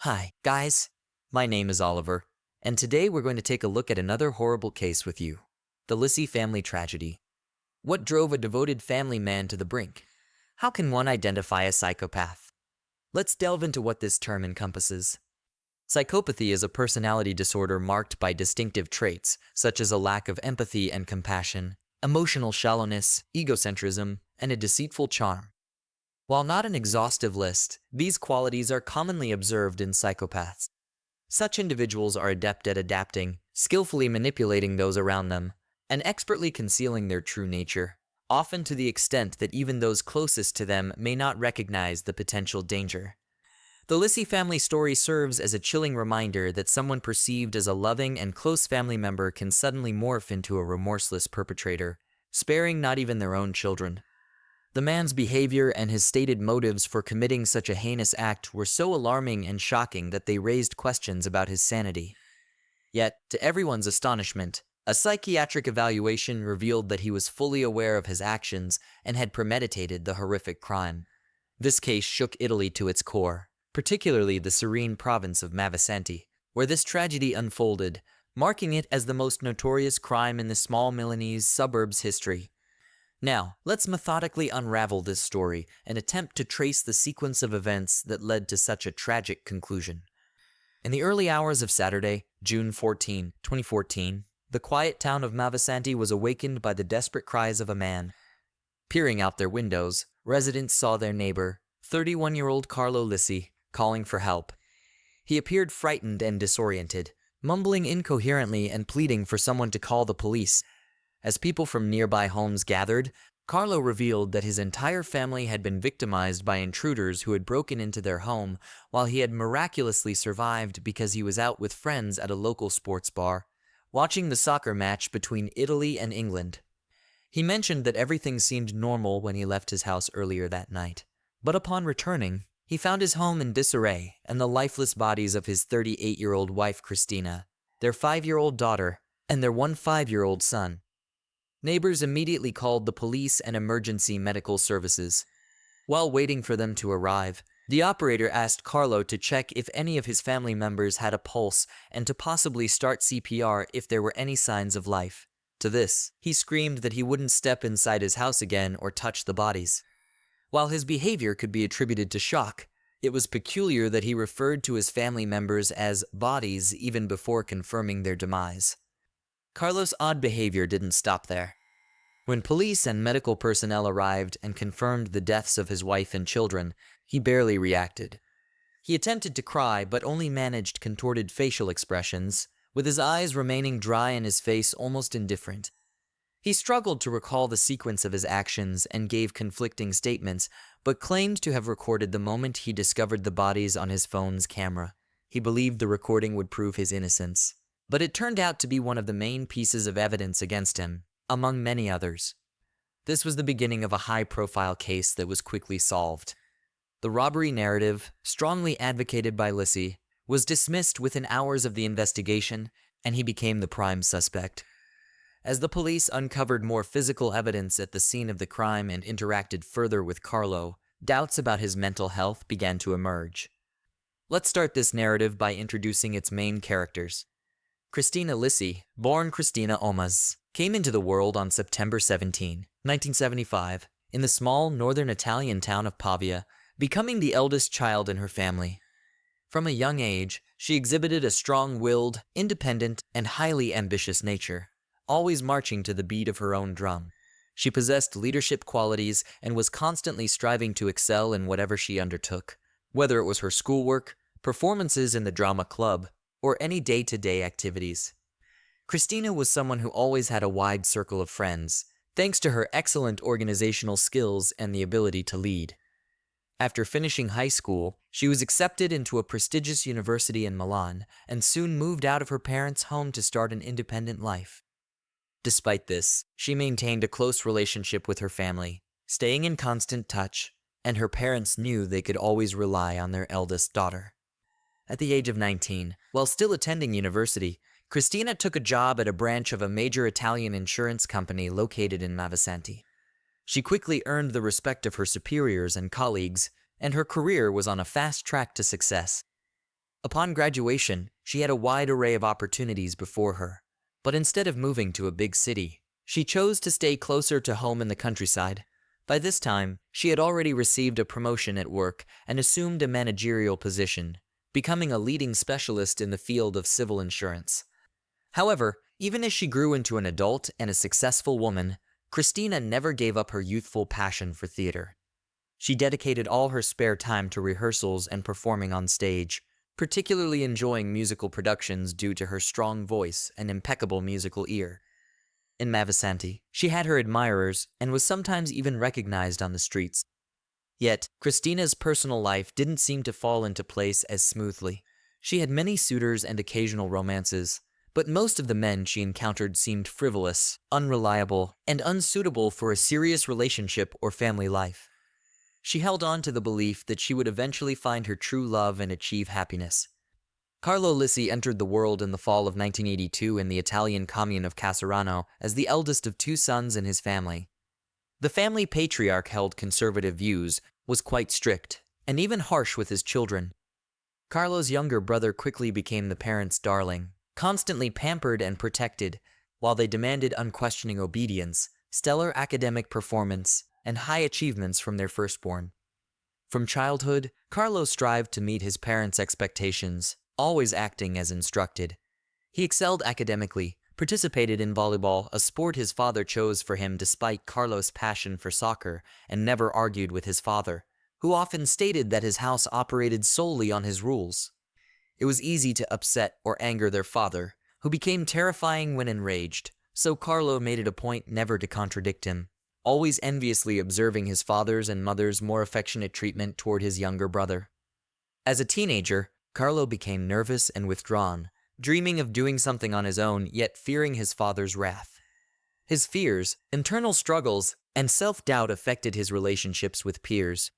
Hi, guys. My name is Oliver, and today we're going to take a look at another horrible case with you. The Lissi family tragedy. What drove a devoted family man to the brink? How can one identify a psychopath? Let's delve into what this term encompasses. Psychopathy is a personality disorder marked by distinctive traits, such as a lack of empathy and compassion, emotional shallowness, egocentrism, and a deceitful charm. While not an exhaustive list, these qualities are commonly observed in psychopaths. Such individuals are adept at adapting, skillfully manipulating those around them, and expertly concealing their true nature, often to the extent that even those closest to them may not recognize the potential danger. The Lissi family story serves as a chilling reminder that someone perceived as a loving and close family member can suddenly morph into a remorseless perpetrator, sparing not even their own children. The man's behavior and his stated motives for committing such a heinous act were so alarming and shocking that they raised questions about his sanity. Yet, to everyone's astonishment, a psychiatric evaluation revealed that he was fully aware of his actions and had premeditated the horrific crime. This case shook Italy to its core, particularly the serene province of Mavisanti, where this tragedy unfolded, marking it as the most notorious crime in the small Milanese suburb's history. Now, let's methodically unravel this story and attempt to trace the sequence of events that led to such a tragic conclusion. In the early hours of Saturday, June 14, 2014, the quiet town of Mavisanti was awakened by the desperate cries of a man. Peering out their windows, residents saw their neighbor, 31-year-old Carlo Lissi, calling for help. He appeared frightened and disoriented, mumbling incoherently and pleading for someone to call the police. As people from nearby homes gathered, Carlo revealed that his entire family had been victimized by intruders who had broken into their home, while he had miraculously survived because he was out with friends at a local sports bar, watching the soccer match between Italy and England. He mentioned that everything seemed normal when he left his house earlier that night, but upon returning, he found his home in disarray and the lifeless bodies of his 38-year-old wife Christina, their 5-year-old daughter, and their 5-year-old son. Neighbors immediately called the police and emergency medical services. While waiting for them to arrive, the operator asked Carlo to check if any of his family members had a pulse and to possibly start CPR if there were any signs of life. To this, he screamed that he wouldn't step inside his house again or touch the bodies. While his behavior could be attributed to shock, it was peculiar that he referred to his family members as bodies even before confirming their demise. Carlo's odd behavior didn't stop there. When police and medical personnel arrived and confirmed the deaths of his wife and children, he barely reacted. He attempted to cry but only managed contorted facial expressions, with his eyes remaining dry and his face almost indifferent. He struggled to recall the sequence of his actions and gave conflicting statements, but claimed to have recorded the moment he discovered the bodies on his phone's camera. He believed the recording would prove his innocence. But it turned out to be one of the main pieces of evidence against him, among many others. This was the beginning of a high-profile case that was quickly solved. The robbery narrative, strongly advocated by Lissi, was dismissed within hours of the investigation, and he became the prime suspect. As the police uncovered more physical evidence at the scene of the crime and interacted further with Carlo, doubts about his mental health began to emerge. Let's start this narrative by introducing its main characters. Christina Lissi, born Christina Omas, came into the world on September 17, 1975, in the small northern Italian town of Pavia, becoming the eldest child in her family. From a young age, she exhibited a strong-willed, independent, and highly ambitious nature, always marching to the beat of her own drum. She possessed leadership qualities and was constantly striving to excel in whatever she undertook, whether it was her schoolwork, performances in the drama club, or any day-to-day activities. Christina was someone who always had a wide circle of friends, thanks to her excellent organizational skills and the ability to lead. After finishing high school, she was accepted into a prestigious university in Milan and soon moved out of her parents' home to start an independent life. Despite this, she maintained a close relationship with her family, staying in constant touch, and her parents knew they could always rely on their eldest daughter. At the age of 19, while still attending university, Christina took a job at a branch of a major Italian insurance company located in Mavisanti. She quickly earned the respect of her superiors and colleagues, and her career was on a fast track to success. Upon graduation, she had a wide array of opportunities before her. But instead of moving to a big city, she chose to stay closer to home in the countryside. By this time, she had already received a promotion at work and assumed a managerial position, becoming a leading specialist in the field of civil insurance. However, even as she grew into an adult and a successful woman, Christina never gave up her youthful passion for theater. She dedicated all her spare time to rehearsals and performing on stage, particularly enjoying musical productions due to her strong voice and impeccable musical ear. In Mavisanti, she had her admirers and was sometimes even recognized on the streets. Yet, Christina's personal life didn't seem to fall into place as smoothly. She had many suitors and occasional romances, but most of the men she encountered seemed frivolous, unreliable, and unsuitable for a serious relationship or family life. She held on to the belief that she would eventually find her true love and achieve happiness. Carlo Lissi entered the world in the fall of 1982 in the Italian commune of Casarano as the eldest of two sons in his family. The family patriarch held conservative views, was quite strict, and even harsh with his children. Carlo's younger brother quickly became the parents' darling, constantly pampered and protected, while they demanded unquestioning obedience, stellar academic performance, and high achievements from their firstborn. From childhood, Carlo strived to meet his parents' expectations, always acting as instructed. He excelled academically, participated in volleyball, a sport his father chose for him despite Carlo's passion for soccer, and never argued with his father, who often stated that his house operated solely on his rules. It was easy to upset or anger their father, who became terrifying when enraged, so Carlo made it a point never to contradict him, always enviously observing his father's and mother's more affectionate treatment toward his younger brother. As a teenager, Carlo became nervous and withdrawn, dreaming of doing something on his own, yet fearing his father's wrath. His fears, internal struggles, and self-doubt affected his relationships with peers.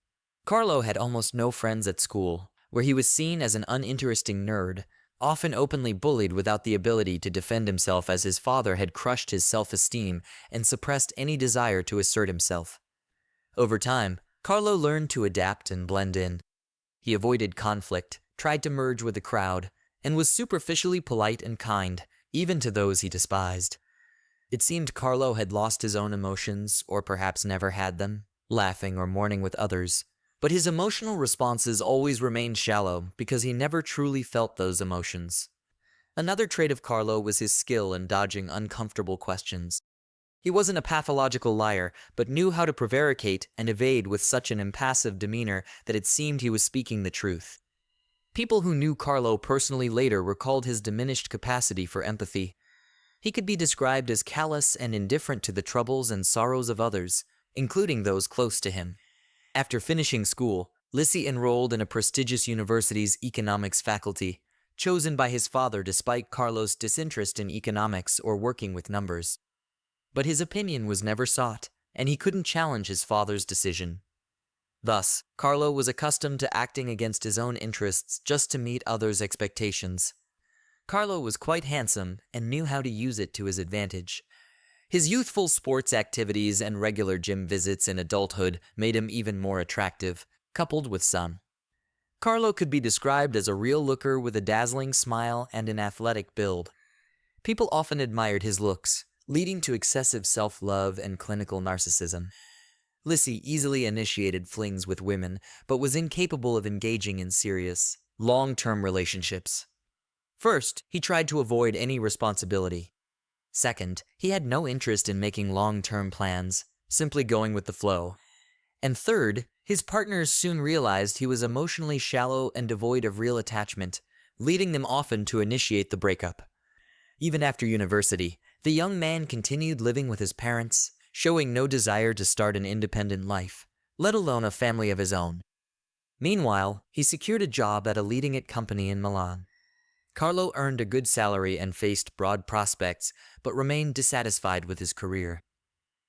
Carlo had almost no friends at school, where he was seen as an uninteresting nerd, often openly bullied without the ability to defend himself as his father had crushed his self-esteem and suppressed any desire to assert himself. Over time, Carlo learned to adapt and blend in. He avoided conflict, tried to merge with the crowd, and was superficially polite and kind, even to those he despised. It seemed Carlo had lost his own emotions, or perhaps never had them, laughing or mourning with others. But his emotional responses always remained shallow because he never truly felt those emotions. Another trait of Carlo was his skill in dodging uncomfortable questions. He wasn't a pathological liar, but knew how to prevaricate and evade with such an impassive demeanor that it seemed he was speaking the truth. People who knew Carlo personally later recalled his diminished capacity for empathy. He could be described as callous and indifferent to the troubles and sorrows of others, including those close to him. After finishing school, Lissi enrolled in a prestigious university's economics faculty, chosen by his father despite Carlo's disinterest in economics or working with numbers. But his opinion was never sought, and he couldn't challenge his father's decision. Thus, Carlo was accustomed to acting against his own interests just to meet others' expectations. Carlo was quite handsome and knew how to use it to his advantage. His youthful sports activities and regular gym visits in adulthood made him even more attractive, coupled with sun. Carlo could be described as a real looker with a dazzling smile and an athletic build. People often admired his looks, leading to excessive self-love and clinical narcissism. Lissi easily initiated flings with women, but was incapable of engaging in serious, long-term relationships. First, he tried to avoid any responsibility. Second, he had no interest in making long-term plans, simply going with the flow. And third, his partners soon realized he was emotionally shallow and devoid of real attachment, leading them often to initiate the breakup. Even after university, the young man continued living with his parents, showing no desire to start an independent life, let alone a family of his own. Meanwhile, he secured a job at a leading company in Milan. Carlo earned a good salary and faced broad prospects, but remained dissatisfied with his career.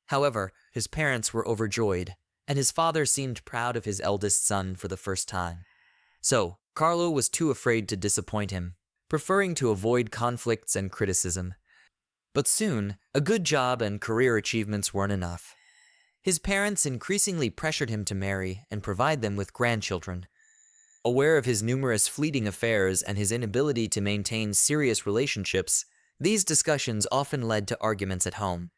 However, his parents were overjoyed, and his father seemed proud of his eldest son for the first time. So, Carlo was too afraid to disappoint him, preferring to avoid conflicts and criticism. But soon, a good job and career achievements weren't enough. His parents increasingly pressured him to marry and provide them with grandchildren. Aware of his numerous fleeting affairs and his inability to maintain serious relationships, these discussions often led to arguments at home.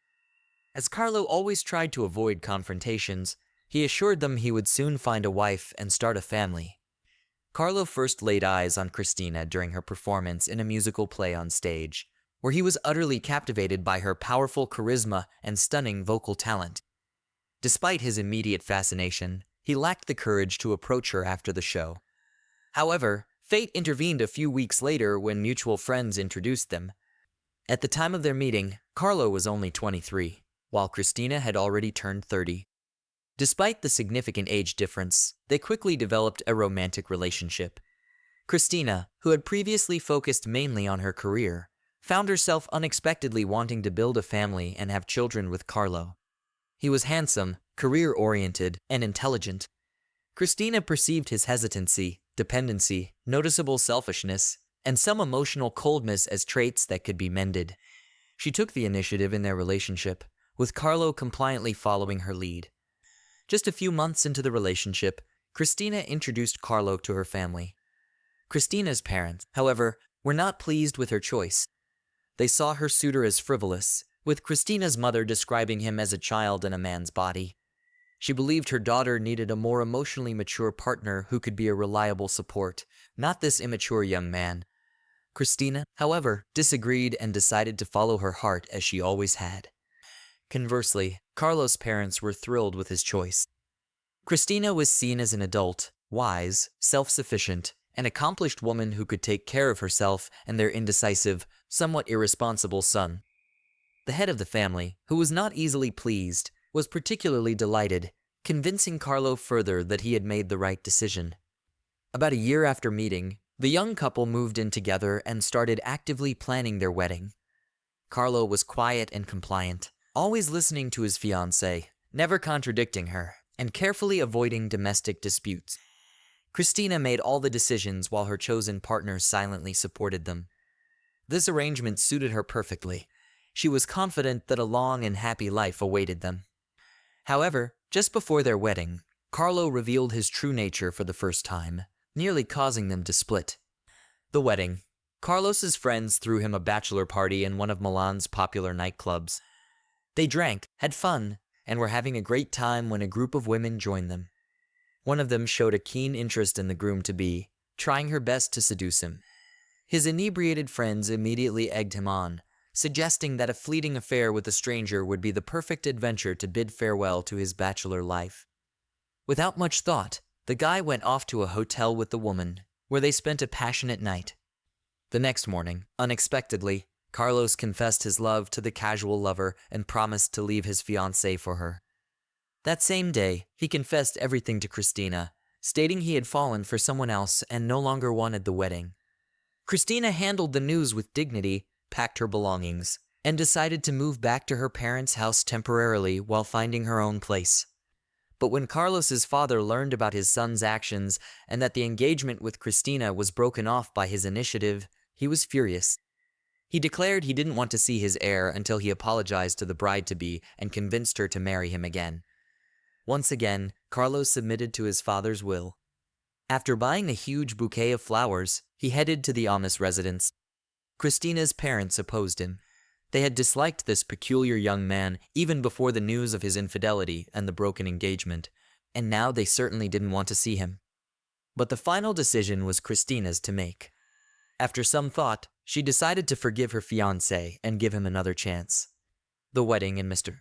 As Carlo always tried to avoid confrontations, he assured them he would soon find a wife and start a family. Carlo first laid eyes on Christina during her performance in a musical play on stage, where he was utterly captivated by her powerful charisma and stunning vocal talent. Despite his immediate fascination, he lacked the courage to approach her after the show. However, fate intervened a few weeks later when mutual friends introduced them. At the time of their meeting, Carlo was only 23, while Christina had already turned 30. Despite the significant age difference, they quickly developed a romantic relationship. Christina, who had previously focused mainly on her career, found herself unexpectedly wanting to build a family and have children with Carlo. He was handsome, career-oriented, and intelligent. Christina perceived his hesitancy, dependency, noticeable selfishness, and some emotional coldness as traits that could be mended. She took the initiative in their relationship, with Carlo compliantly following her lead. Just a few months into the relationship, Christina introduced Carlo to her family. Christina's parents, however, were not pleased with her choice. They saw her suitor as frivolous, with Christina's mother describing him as a child in a man's body. She believed her daughter needed a more emotionally mature partner who could be a reliable support, not this immature young man. Christina, however, disagreed and decided to follow her heart as she always had. Conversely, Carlo's parents were thrilled with his choice. Christina was seen as an adult, wise, self-sufficient, and accomplished woman who could take care of herself and their indecisive, somewhat irresponsible son. The head of the family, who was not easily pleased, was particularly delighted, convincing Carlo further that he had made the right decision. About a year after meeting, the young couple moved in together and started actively planning their wedding. Carlo was quiet and compliant, always listening to his fiancée, never contradicting her, and carefully avoiding domestic disputes. Christina made all the decisions while her chosen partner silently supported them. This arrangement suited her perfectly. She was confident that a long and happy life awaited them. However, just before their wedding, Carlo revealed his true nature for the first time, nearly causing them to split. The wedding. Carlos's friends threw him a bachelor party in one of Milan's popular nightclubs. They drank, had fun, and were having a great time when a group of women joined them. One of them showed a keen interest in the groom-to-be, trying her best to seduce him. His inebriated friends immediately egged him on, suggesting that a fleeting affair with a stranger would be the perfect adventure to bid farewell to his bachelor life. Without much thought, the guy went off to a hotel with the woman, where they spent a passionate night. The next morning, unexpectedly, Carlos confessed his love to the casual lover and promised to leave his fiancée for her. That same day, he confessed everything to Christina, stating he had fallen for someone else and no longer wanted the wedding. Christina handled the news with dignity, packed her belongings, and decided to move back to her parents' house temporarily while finding her own place. But when Carlos's father learned about his son's actions and that the engagement with Christina was broken off by his initiative, he was furious. He declared he didn't want to see his heir until he apologized to the bride-to-be and convinced her to marry him again. Once again, Carlos submitted to his father's will. After buying a huge bouquet of flowers, he headed to the Amish residence. Christina's parents opposed him. They had disliked this peculiar young man even before the news of his infidelity and the broken engagement, and now they certainly didn't want to see him. But the final decision was Christina's to make. After some thought, she decided to forgive her fiancé and give him another chance. The wedding and Mr.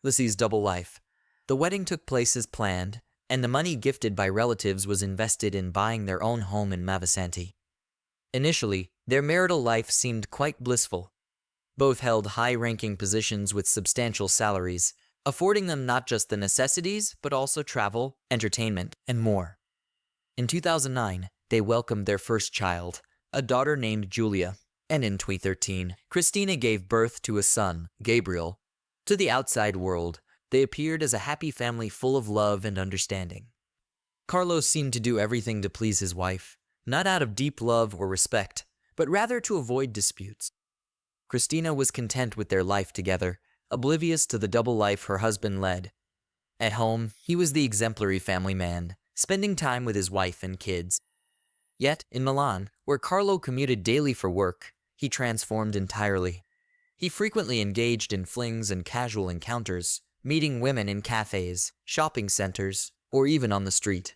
Lissi's double life. The wedding took place as planned, and the money gifted by relatives was invested in buying their own home in Mavisanti. Initially, their marital life seemed quite blissful. Both held high-ranking positions with substantial salaries, affording them not just the necessities, but also travel, entertainment, and more. In 2009, they welcomed their first child, a daughter named Giulia, and in 2013, Christina gave birth to a son, Gabriel. To the outside world, they appeared as a happy family full of love and understanding. Carlos seemed to do everything to please his wife, not out of deep love or respect, but rather to avoid disputes. Christina was content with their life together, oblivious to the double life her husband led. At home, he was the exemplary family man, spending time with his wife and kids. Yet, in Milan, where Carlo commuted daily for work, he transformed entirely. He frequently engaged in flings and casual encounters, meeting women in cafes, shopping centers, or even on the street.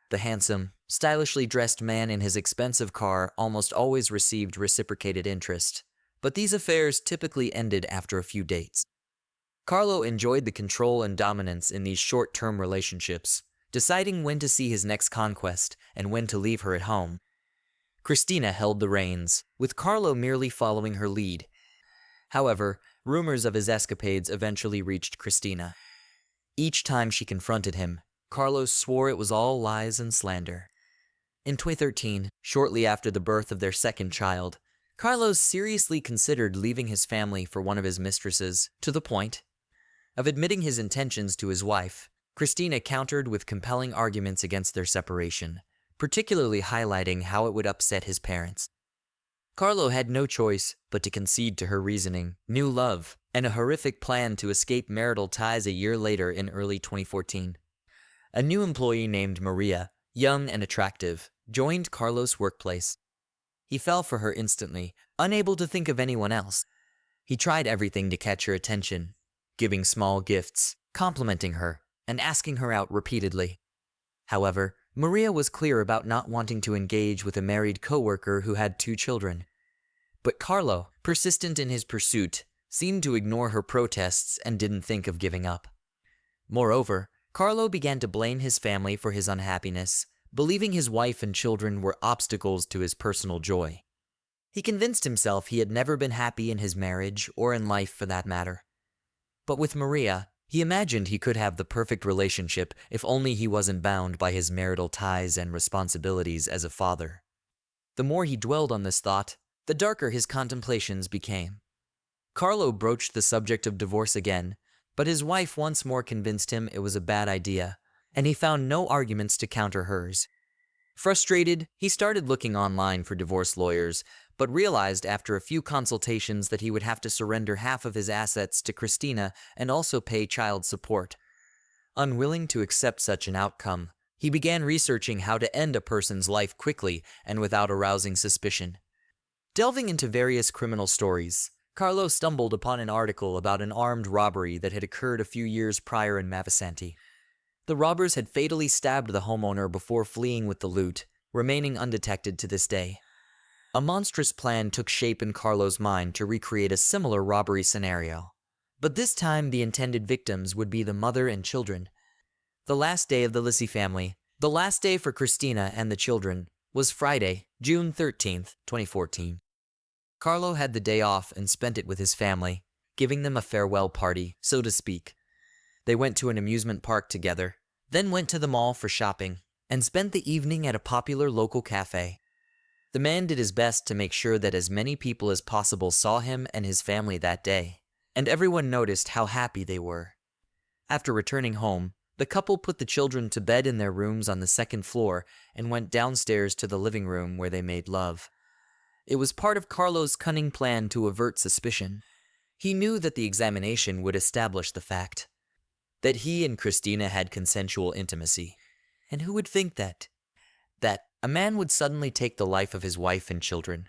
The handsome, stylishly dressed man in his expensive car almost always received reciprocated interest, but these affairs typically ended after a few dates. Carlo enjoyed the control and dominance in these short-term relationships, deciding when to see his next conquest and when to leave her at home. Cristina held the reins, with Carlo merely following her lead. However, rumors of his escapades eventually reached Cristina. Each time she confronted him, Carlo swore it was all lies and slander. In 2013, shortly after the birth of their second child, Carlos seriously considered leaving his family for one of his mistresses, to the point of admitting his intentions to his wife. Cristina countered with compelling arguments against their separation, particularly highlighting how it would upset his parents. Carlo had no choice but to concede to her reasoning, new love, and a horrific plan to escape marital ties a year later in early 2014. A new employee named Maria, young and attractive, joined Carlos' workplace. He fell for her instantly, unable to think of anyone else. He tried everything to catch her attention, giving small gifts, complimenting her, and asking her out repeatedly. However, Maria was clear about not wanting to engage with a married coworker who had 2 children. But Carlo, persistent in his pursuit, seemed to ignore her protests and didn't think of giving up. Moreover, Carlo began to blame his family for his unhappiness, believing his wife and children were obstacles to his personal joy. He convinced himself he had never been happy in his marriage, or in life for that matter. But with Maria, he imagined he could have the perfect relationship if only he wasn't bound by his marital ties and responsibilities as a father. The more he dwelled on this thought, the darker his contemplations became. Carlo broached the subject of divorce again, but his wife once more convinced him it was a bad idea, and he found no arguments to counter hers. Frustrated, he started looking online for divorce lawyers, but realized after a few consultations that he would have to surrender half of his assets to Cristina and also pay child support. Unwilling to accept such an outcome, he began researching how to end a person's life quickly and without arousing suspicion. Delving into various criminal stories, Carlo stumbled upon an article about an armed robbery that had occurred a few years prior in Mavisanti. The robbers had fatally stabbed the homeowner before fleeing with the loot, remaining undetected to this day. A monstrous plan took shape in Carlo's mind to recreate a similar robbery scenario. But this time the intended victims would be the mother and children. The last day of the Lissi family, the last day for Cristina and the children, was Friday, June 13th, 2014. Carlo had the day off and spent it with his family, giving them a farewell party, so to speak. They went to an amusement park together, then went to the mall for shopping, and spent the evening at a popular local cafe. The man did his best to make sure that as many people as possible saw him and his family that day, and everyone noticed how happy they were. After returning home, the couple put the children to bed in their rooms on the second floor and went downstairs to the living room where they made love. It was part of Carlo's cunning plan to avert suspicion. He knew that the examination would establish the fact that he and Cristina had consensual intimacy. And who would think that a man would suddenly take the life of his wife and children?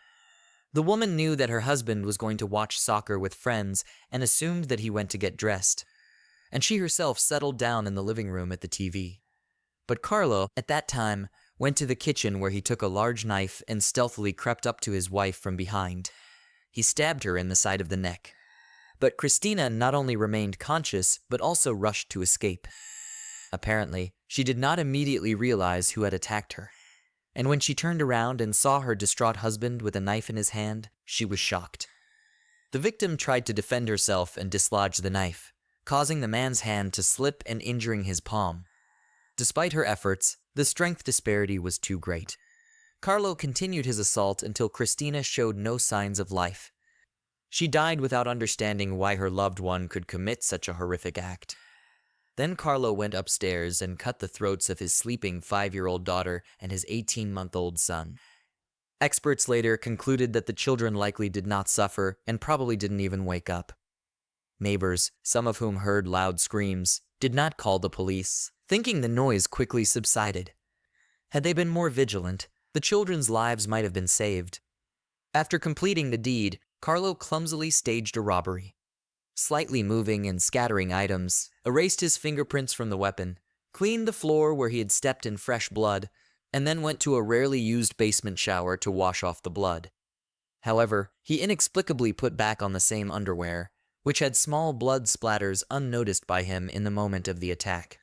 The woman knew that her husband was going to watch soccer with friends and assumed that he went to get dressed. And she herself settled down in the living room at the TV. But Carlo, at that time, went to the kitchen where he took a large knife and stealthily crept up to his wife from behind. He stabbed her in the side of the neck. But Cristina not only remained conscious, but also rushed to escape. Apparently, she did not immediately realize who had attacked her. And when she turned around and saw her distraught husband with a knife in his hand, she was shocked. The victim tried to defend herself and dislodge the knife, causing the man's hand to slip and injuring his palm. Despite her efforts, the strength disparity was too great. Carlo continued his assault until Cristina showed no signs of life. She died without understanding why her loved one could commit such a horrific act. Then Carlo went upstairs and cut the throats of his sleeping 5-year-old daughter and his 18-month-old son. Experts later concluded that the children likely did not suffer and probably didn't even wake up. Neighbors, some of whom heard loud screams, did not call the police, thinking the noise quickly subsided. Had they been more vigilant, the children's lives might have been saved. After completing the deed, Carlo clumsily staged a robbery. Slightly moving and scattering items, erased his fingerprints from the weapon, cleaned the floor where he had stepped in fresh blood, and then went to a rarely used basement shower to wash off the blood. However, he inexplicably put back on the same underwear, which had small blood splatters unnoticed by him in the moment of the attack.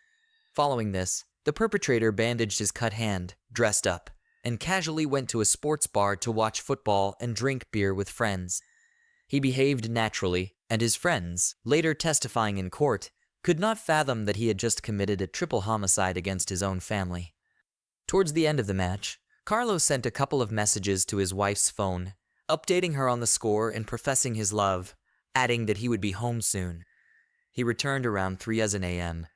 Following this, the perpetrator bandaged his cut hand, dressed up, and casually went to a sports bar to watch football and drink beer with friends. He behaved naturally, and his friends, later testifying in court, could not fathom that he had just committed a triple homicide against his own family. Towards the end of the match, Carlo sent a couple of messages to his wife's phone, updating her on the score and professing his love, adding that he would be home soon. He returned around 3 a.m.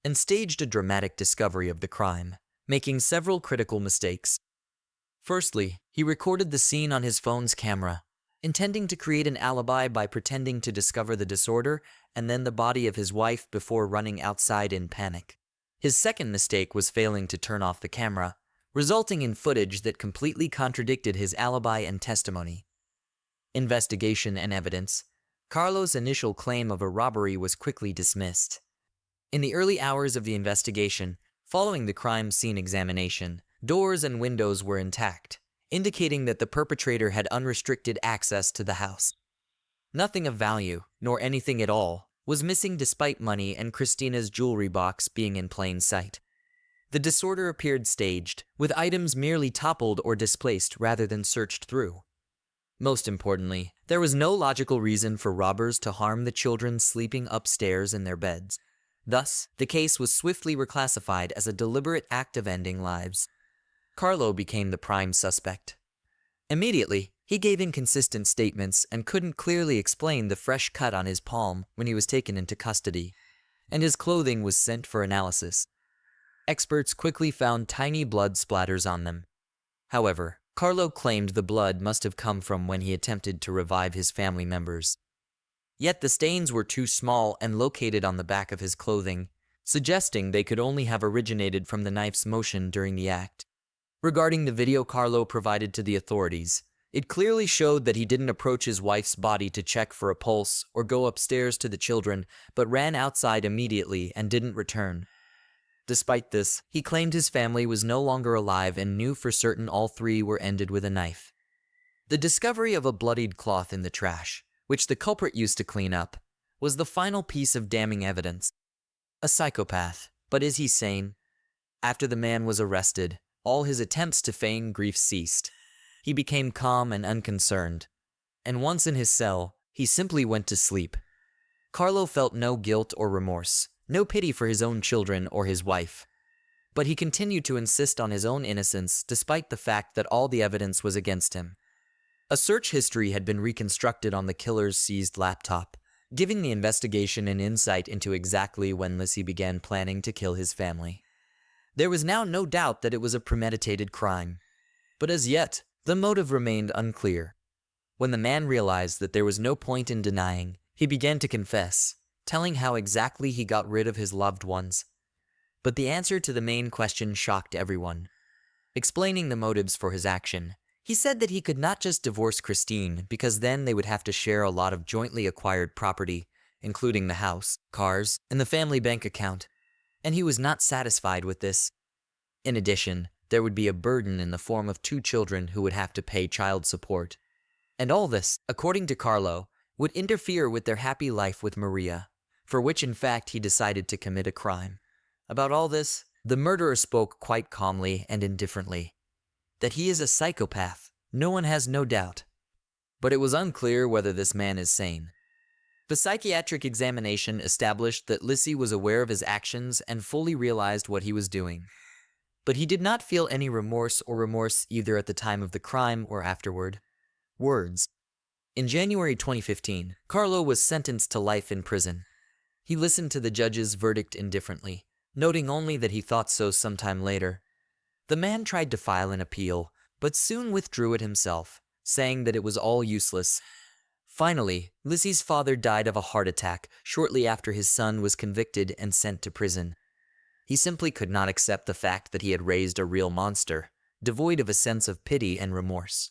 and staged a dramatic discovery of the crime, making several critical mistakes. Firstly, he recorded the scene on his phone's camera, intending to create an alibi by pretending to discover the disorder and then the body of his wife before running outside in panic. His second mistake was failing to turn off the camera, resulting in footage that completely contradicted his alibi and testimony. Investigation and evidence. Carlo's initial claim of a robbery was quickly dismissed. In the early hours of the investigation, following the crime scene examination, doors and windows were intact, indicating that the perpetrator had unrestricted access to the house. Nothing of value, nor anything at all, was missing despite money and Christina's jewelry box being in plain sight. The disorder appeared staged, with items merely toppled or displaced rather than searched through. Most importantly, there was no logical reason for robbers to harm the children sleeping upstairs in their beds. Thus, the case was swiftly reclassified as a deliberate act of ending lives. Carlo became the prime suspect. Immediately, he gave inconsistent statements and couldn't clearly explain the fresh cut on his palm when he was taken into custody, and his clothing was sent for analysis. Experts quickly found tiny blood splatters on them. However, Carlo claimed the blood must have come from when he attempted to revive his family members. Yet the stains were too small and located on the back of his clothing, suggesting they could only have originated from the knife's motion during the act. Regarding the video Carlo provided to the authorities, it clearly showed that he didn't approach his wife's body to check for a pulse or go upstairs to the children, but ran outside immediately and didn't return. Despite this, he claimed his family was no longer alive and knew for certain all three were ended with a knife. The discovery of a bloodied cloth in the trash, which the culprit used to clean up, was the final piece of damning evidence. A psychopath, but is he sane? After the man was arrested, all his attempts to feign grief ceased. He became calm and unconcerned, and once in his cell, he simply went to sleep. Carlo felt no guilt or remorse, no pity for his own children or his wife. But he continued to insist on his own innocence despite the fact that all the evidence was against him. A search history had been reconstructed on the killer's seized laptop, giving the investigation an insight into exactly when Lissi began planning to kill his family. There was now no doubt that it was a premeditated crime. But as yet, the motive remained unclear. When the man realized that there was no point in denying, he began to confess, telling how exactly he got rid of his loved ones. But the answer to the main question shocked everyone. Explaining the motives for his action, he said that he could not just divorce Christine because then they would have to share a lot of jointly acquired property, including the house, cars, and the family bank account. And he was not satisfied with this. In addition, there would be a burden in the form of 2 children who would have to pay child support. And all this, according to Carlo, would interfere with their happy life with Maria, for which in fact he decided to commit a crime. About all this, the murderer spoke quite calmly and indifferently. That he is a psychopath, no one has no doubt. But it was unclear whether this man is sane. The psychiatric examination established that Lissi was aware of his actions and fully realized what he was doing. But he did not feel any remorse either at the time of the crime or afterward. Words. In January 2015, Carlo was sentenced to life in prison. He listened to the judge's verdict indifferently, noting only that he thought so sometime later. The man tried to file an appeal, but soon withdrew it himself, saying that it was all useless. Finally, Lissi's father died of a heart attack shortly after his son was convicted and sent to prison. He simply could not accept the fact that he had raised a real monster, devoid of a sense of pity and remorse.